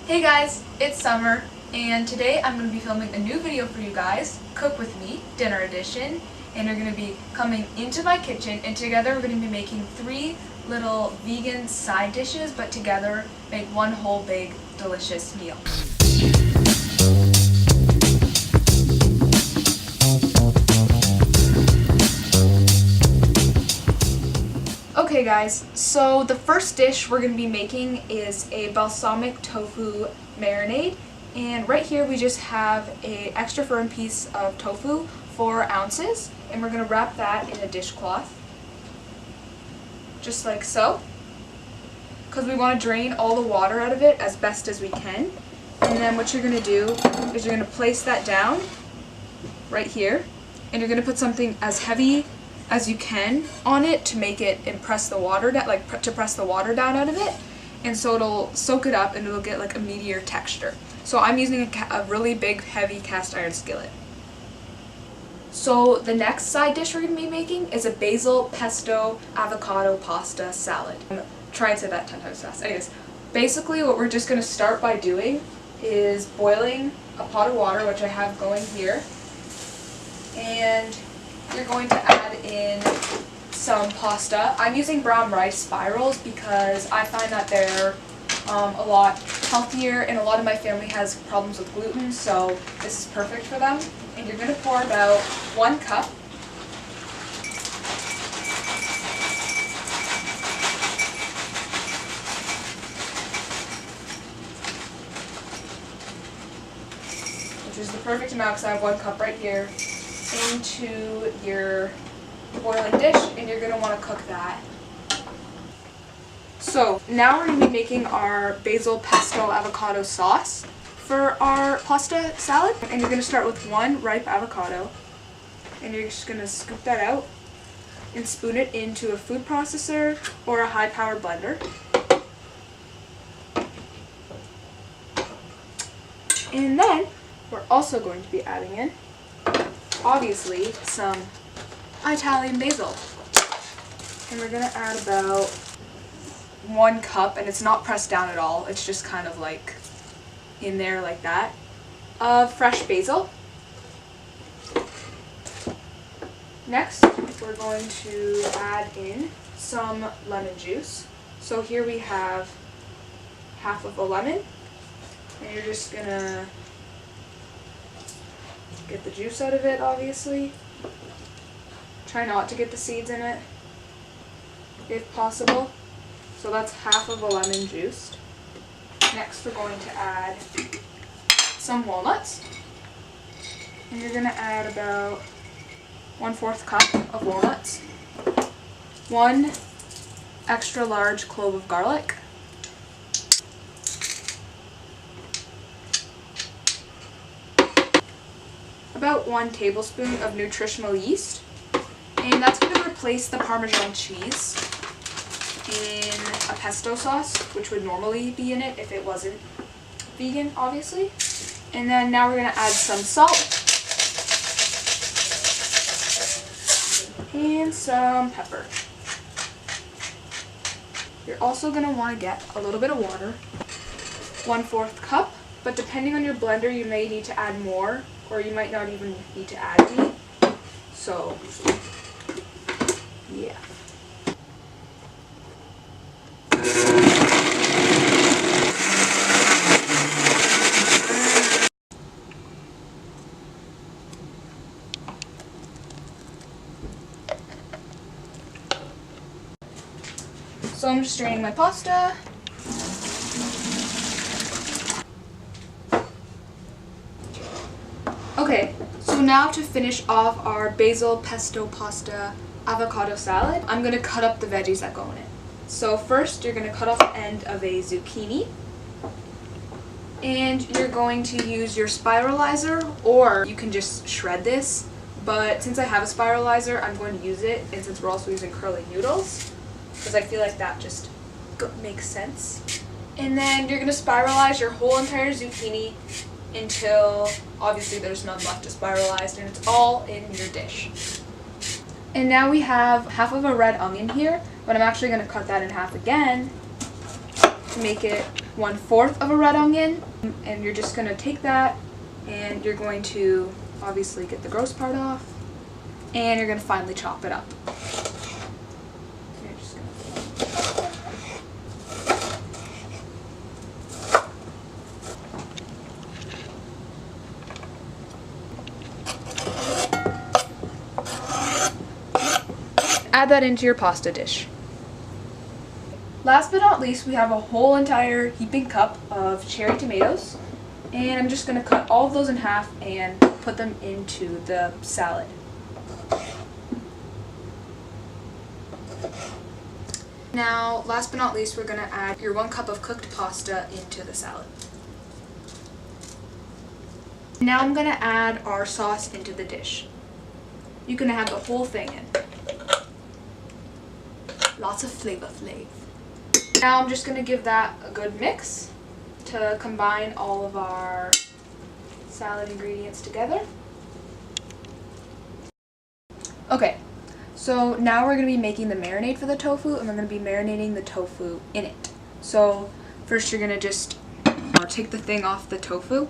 Hey guys, it's Summer, and today I'm going to be filming a new video for you guys, Cook With Me, Dinner Edition, and you're going to be coming into my kitchen, and together we're going to be making 3 little vegan side dishes, but together make one whole big delicious meal. Okay guys, so the first dish we're going to be making is a balsamic tofu marinade, and right here we just have an extra firm piece of tofu, 4 ounces, and we're going to wrap that in a dishcloth, just like so, because we want to drain all the water out of it as best as we can. And then what you're going to do is you're going to place that down right here, and you're going to put something as heavy as you can on it to make it and press the water down, to press the water down out of it, and so it'll soak it up and it'll get like a meatier texture. So I'm using a really big heavy cast iron skillet. So the next side dish we're going to be making is a basil pesto avocado pasta salad. Try and say that 10 times fast. Anyways, basically what we're just going to start by doing is boiling a pot of water, which I have going here, and you're going to add in some pasta. I'm using brown rice spirals because I find that they're a lot healthier, and a lot of my family has problems with gluten, so this is perfect for them. And you're going to pour about 1 cup. Which is the perfect amount because I have 1 cup right here, into your boiling dish, and you're going to want to cook that. So now we're going to be making our basil pesto avocado sauce for our pasta salad, and you're going to start with 1 ripe avocado, and you're just going to scoop that out and spoon it into a food processor or a high-powered blender. And then we're also going to be adding in, obviously, some Italian basil. And we're going to add about 1 cup, and it's not pressed down at all, it's just kind of like in there like that, of fresh basil. Next, we're going to add in some lemon juice. So here we have half of a lemon, and you're just going to get the juice out of it, obviously. Try not to get the seeds in it, if possible. So that's half of a lemon juiced. Next, we're going to add some walnuts. And you're going to add about 1/4 cup of walnuts. 1 extra large clove of garlic. About 1 tablespoon of nutritional yeast, and that's going to replace the Parmesan cheese in a pesto sauce, which would normally be in it if it wasn't vegan, obviously. And then now we're going to add some salt and some pepper. You're also going to want to get a little bit of water, 1/4 cup, but depending on your blender you may need to add more, or you might not even need to add any. So, yeah. So I'm just straining my pasta. Okay, so now to finish off our basil pesto pasta avocado salad, I'm going to cut up the veggies that go in it. So first you're going to cut off the end of a zucchini, and you're going to use your spiralizer, or you can just shred this, but since I have a spiralizer I'm going to use it, and since we're also using curly noodles, because I feel like that just makes sense. And then you're going to spiralize your whole entire zucchini until obviously there's none left to spiralize and it's all in your dish. And now we have half of a red onion here, but I'm actually going to cut that in half again to make it 1/4 of a red onion, and you're just going to take that and you're going to obviously get the gross part off, and you're going to finely chop it up. You're just gonna... Add that into your pasta dish. Last but not least, we have a whole entire heaping cup of cherry tomatoes, and I'm just going to cut all of those in half and put them into the salad. Now, last but not least, we're going to add your 1 cup of cooked pasta into the salad. Now I'm going to add our sauce into the dish. You're going to add the whole thing in. Lots of flavor flav. Now I'm just going to give that a good mix to combine all of our salad ingredients together. Okay, so now we're going to be making the marinade for the tofu, and we're going to be marinating the tofu in it. So first you're going to just take the thing off the tofu,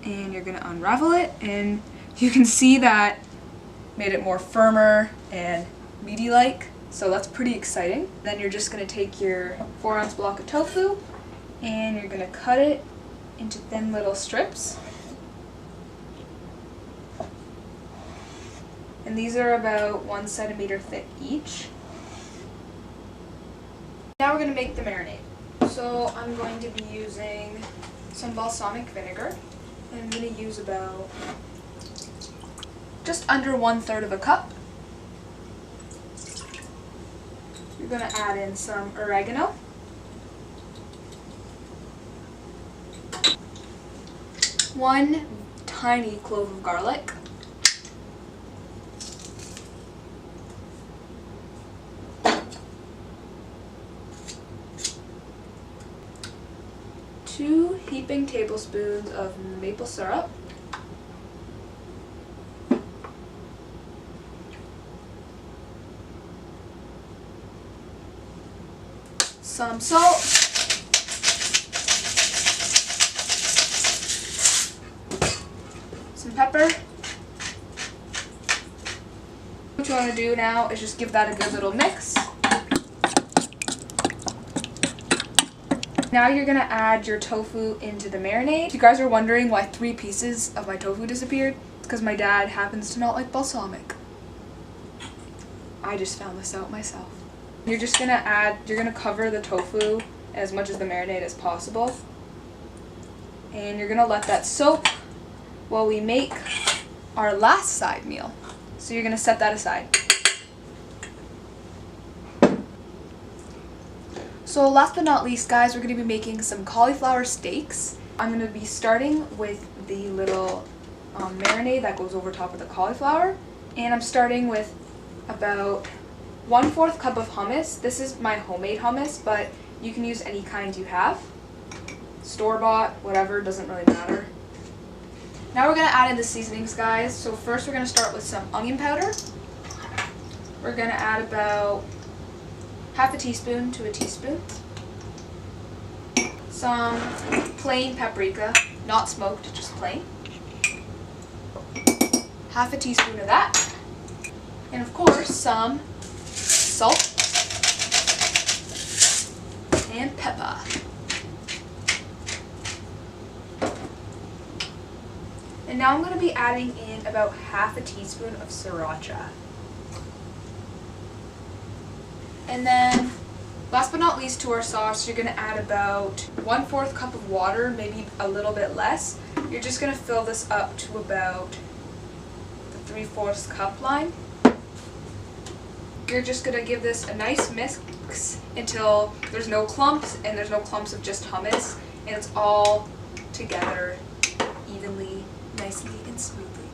and you're going to unravel it, and you can see that made it more firmer and meaty-like. So that's pretty exciting. Then you're just going to take your 4-ounce block of tofu and you're going to cut it into thin little strips. And these are about 1 centimeter thick each. Now we're going to make the marinade. So I'm going to be using some balsamic vinegar, and I'm going to use about just under 1/3 of a cup. You're going to add in some oregano, one tiny clove of garlic, two heaping tablespoons of maple syrup, some salt, some pepper. What you want to do now is just give that a good little mix. Now you're going to add your tofu into the marinade. If you guys are wondering why 3 pieces of my tofu disappeared, it's because my dad happens to not like balsamic. I just found this out myself. You're just going to cover the tofu as much as the marinade as possible. And you're going to let that soak while we make our last side meal. So you're going to set that aside. So last but not least, guys, we're going to be making some cauliflower steaks. I'm going to be starting with the little marinade that goes over top of the cauliflower. And I'm starting with about 1/4 cup of hummus. This is my homemade hummus, but you can use any kind you have. Store-bought, whatever, doesn't really matter. Now we're going to add in the seasonings, guys. So first we're going to start with some onion powder. We're going to add about 1/2 teaspoon to a teaspoon. Some plain paprika, not smoked, just plain. 1/2 teaspoon of that. And of course, some salt and pepper. And now I'm going to be adding in about 1/2 teaspoon of sriracha. And then, last but not least, to our sauce, you're going to add about 1/4 cup of water, maybe a little bit less. You're just going to fill this up to about the 3/4 cup line. You're just going to give this a nice mix until there's no clumps, and there's no clumps of just hummus, and it's all together evenly, nicely, and smoothly.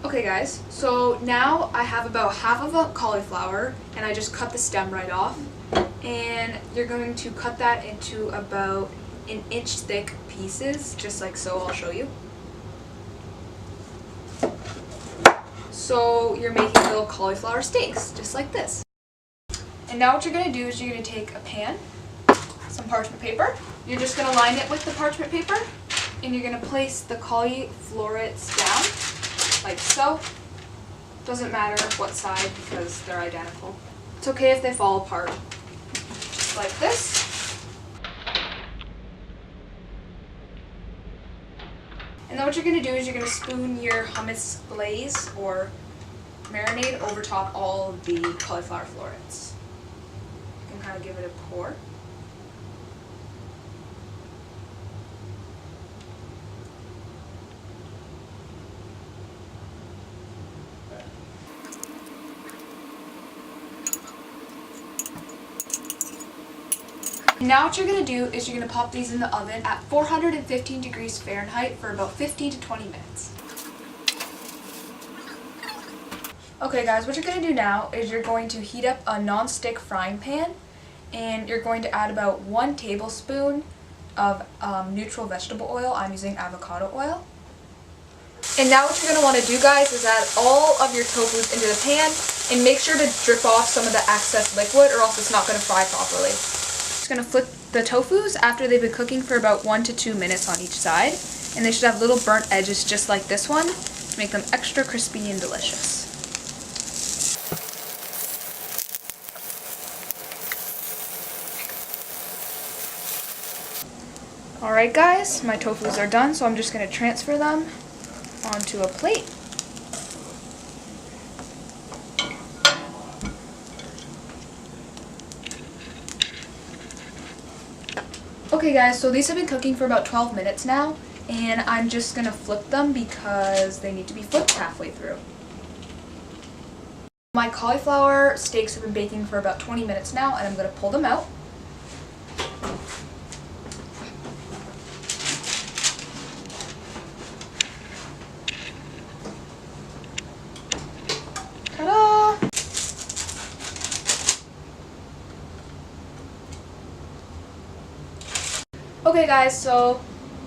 Okay guys, so now I have about 1/2 of a cauliflower, and I just cut the stem right off, and you're going to cut that into about 1 inch thick pieces, just like so. I'll show you. So you're making little cauliflower steaks, just like this. And now what you're going to do is you're going to take a pan, some parchment paper. You're just going to line it with the parchment paper, and you're going to place the cauliflorets down, like so. Doesn't matter what side because they're identical. It's okay if they fall apart. Just like this. And then what you're going to do is you're going to spoon your hummus glaze or marinade over top all of the cauliflower florets. You can kind of give it a pour. Now what you're going to do is you're going to pop these in the oven at 415 degrees Fahrenheit for about 15 to 20 minutes. Okay guys, what you're going to do now is you're going to heat up a non-stick frying pan, and you're going to add about 1 tablespoon of neutral vegetable oil. I'm using avocado oil. And now what you're going to want to do, guys, is add all of your tofus into the pan and make sure to drip off some of the excess liquid or else it's not going to fry properly. Just going to flip the tofus after they've been cooking for about 1 to 2 minutes on each side, and they should have little burnt edges just like this one to make them extra crispy and delicious. Alright guys, my tofus are done, so I'm just going to transfer them onto a plate. Okay guys, so these have been cooking for about 12 minutes now, and I'm just going to flip them because they need to be flipped halfway through. My cauliflower steaks have been baking for about 20 minutes now, and I'm going to pull them out. Ta-da! Okay guys, so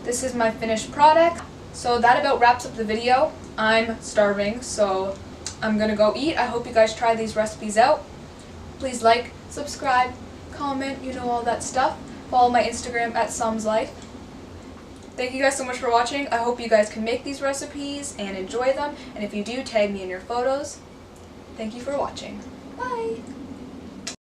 this is my finished product. So that about wraps up the video. I'm starving, so I'm gonna go eat. I hope you guys try these recipes out. Please like, subscribe, comment, you know, all that stuff. Follow my Instagram at SumsLife. Thank you guys so much for watching. I hope you guys can make these recipes and enjoy them. And if you do, tag me in your photos. Thank you for watching. Bye!